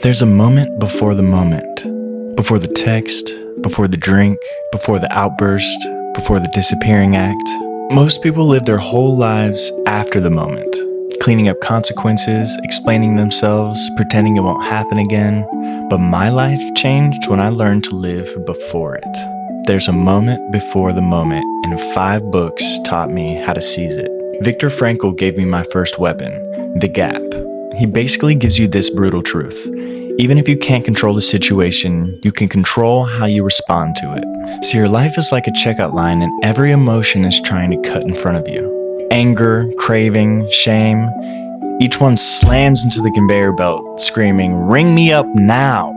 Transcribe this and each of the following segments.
There's a moment before the moment. Before the text, before the drink, before the outburst, before the disappearing act. Most people live their whole lives after the moment, cleaning up consequences, explaining themselves, pretending it won't happen again. But my life changed when I learned to live before it. There's a moment before the moment, and 5 books taught me how to seize it. Viktor Frankl gave me my first weapon, the gap. He basically gives you this brutal truth. Even if you can't control the situation, you can control how you respond to it. So your life is like a checkout line and every emotion is trying to cut in front of you. Anger, craving, shame, each one slams into the conveyor belt, screaming, "Ring me up now!"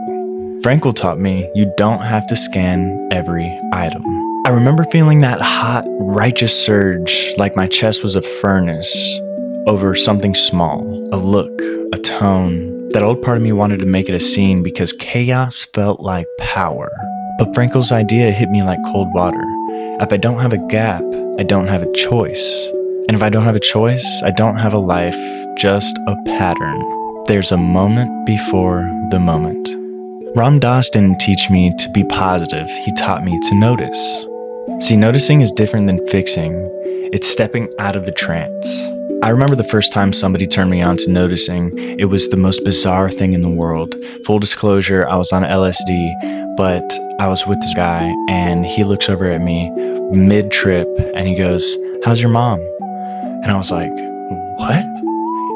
Frankl taught me you don't have to scan every item. I remember feeling that hot, righteous surge like my chest was a furnace over something small, a look, a tone. That old part of me wanted to make it a scene because chaos felt like power. But Frankl's idea hit me like cold water. If I don't have a gap, I don't have a choice. And if I don't have a choice, I don't have a life, just a pattern. There's a moment before the moment. Ram Dass didn't teach me to be positive, he taught me to notice. See, noticing is different than fixing. It's stepping out of the trance. I remember the first time somebody turned me on to noticing. It was the most bizarre thing in the world. Full disclosure, I was on LSD, but I was with this guy and he looks over at me mid-trip and he goes, "How's your mom?" And I was like, "What?"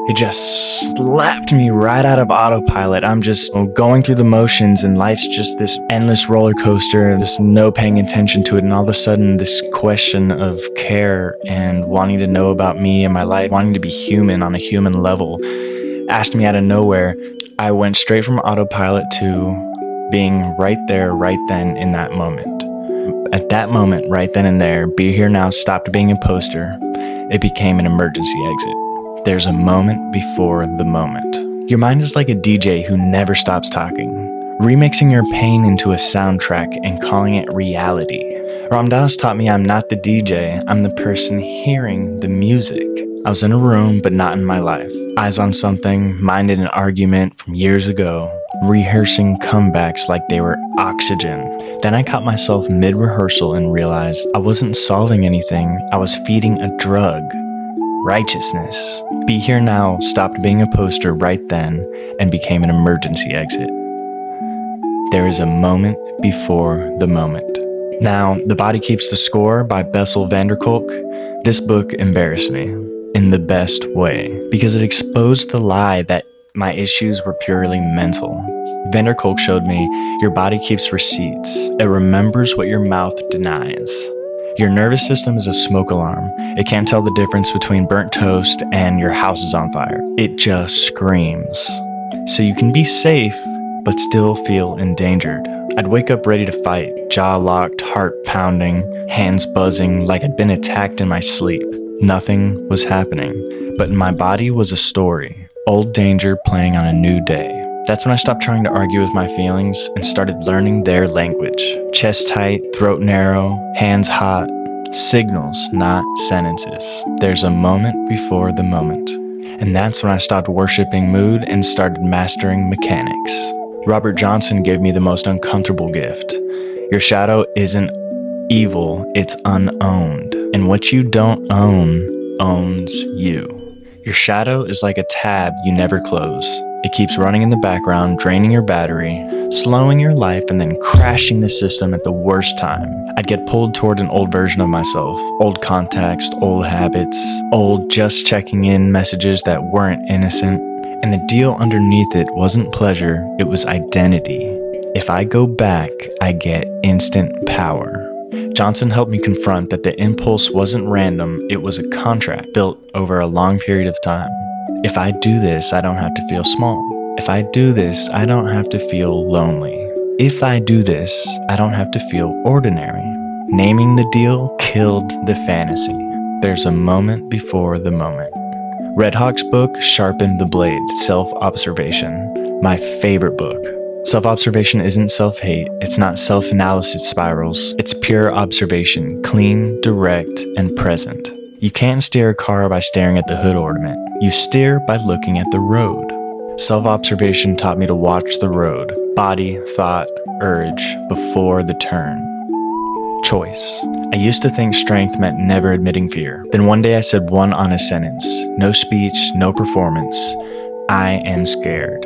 It just slapped me right out of autopilot. I'm just going through the motions and life's just this endless roller coaster and just no paying attention to it. And all of a sudden this question of care and wanting to know about me and my life, wanting to be human on a human level, asked me out of nowhere. I went straight from autopilot to being right there, right then in that moment. At that moment, right then and there, be here now stopped being a poster. It became an emergency exit. There's a moment before the moment. Your mind is like a DJ who never stops talking, remixing your pain into a soundtrack and calling it reality. Ram Dass taught me I'm not the DJ, I'm the person hearing the music. I was in a room, but not in my life. Eyes on something, mind in an argument from years ago, rehearsing comebacks like they were oxygen. Then I caught myself mid-rehearsal and realized I wasn't solving anything, I was feeding a drug. Righteousness. Be here now stopped being a poster right then and became an emergency exit. There is a moment before the moment. Now, The Body Keeps the Score by Bessel van der Kolk. This book embarrassed me in the best way because it exposed the lie that my issues were purely mental. Van der Kolk showed me your body keeps receipts. It remembers what your mouth denies. Your nervous system is a smoke alarm. It can't tell the difference between burnt toast and your house is on fire. It just screams. So you can be safe, but still feel endangered. I'd wake up ready to fight, jaw locked, heart pounding, hands buzzing like I'd been attacked in my sleep. Nothing was happening, but in my body was a story. Old danger playing on a new day. That's when I stopped trying to argue with my feelings and started learning their language. Chest tight, throat narrow, hands hot. Signals, not sentences. There's a moment before the moment. And that's when I stopped worshiping mood and started mastering mechanics. Robert Johnson gave me the most uncomfortable gift. Your shadow isn't evil, it's unowned. And what you don't own owns you. Your shadow is like a tab you never close. It keeps running in the background, draining your battery, slowing your life, and then crashing the system at the worst time. I'd get pulled toward an old version of myself, old context, old habits, old just checking in messages that weren't innocent. And the deal underneath it wasn't pleasure, it was identity. If I go back, I get instant power. Johnson helped me confront that the impulse wasn't random, it was a contract built over a long period of time. If I do this, I don't have to feel small. If I do this, I don't have to feel lonely. If I do this, I don't have to feel ordinary. Naming the deal killed the fantasy. There's a moment before the moment. Red Hawk's book sharpened the blade, Self-Observation. My favorite book. Self-observation isn't self-hate, it's not self-analysis spirals, it's pure observation, clean, direct, and present. You can't steer a car by staring at the hood ornament. You steer by looking at the road. Self-observation taught me to watch the road, body, thought, urge, before the turn. Choice. I used to think strength meant never admitting fear. Then one day I said one honest sentence. No speech, no performance. I am scared.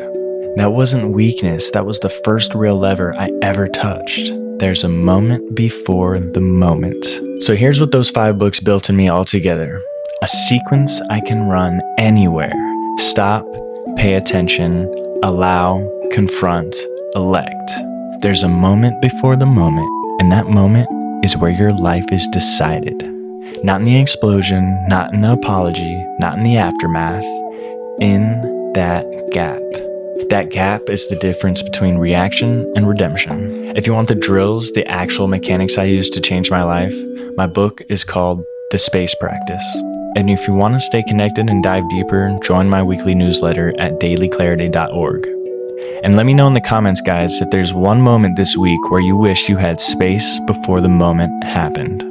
That wasn't weakness. That was the first real lever I ever touched. There's a moment before the moment. So here's what those 5 books built in me all together. A sequence I can run anywhere. Stop, pay attention, allow, confront, elect. There's a moment before the moment, and that moment is where your life is decided. Not in the explosion, not in the apology, not in the aftermath, in that gap. That gap is the difference between reaction and redemption. If you want the drills, the actual mechanics I used to change my life, my book is called The Space Practice. And if you want to stay connected and dive deeper, join my weekly newsletter at dailyclarity.org. And let me know in the comments, guys, if there's one moment this week where you wish you had space before the moment happened.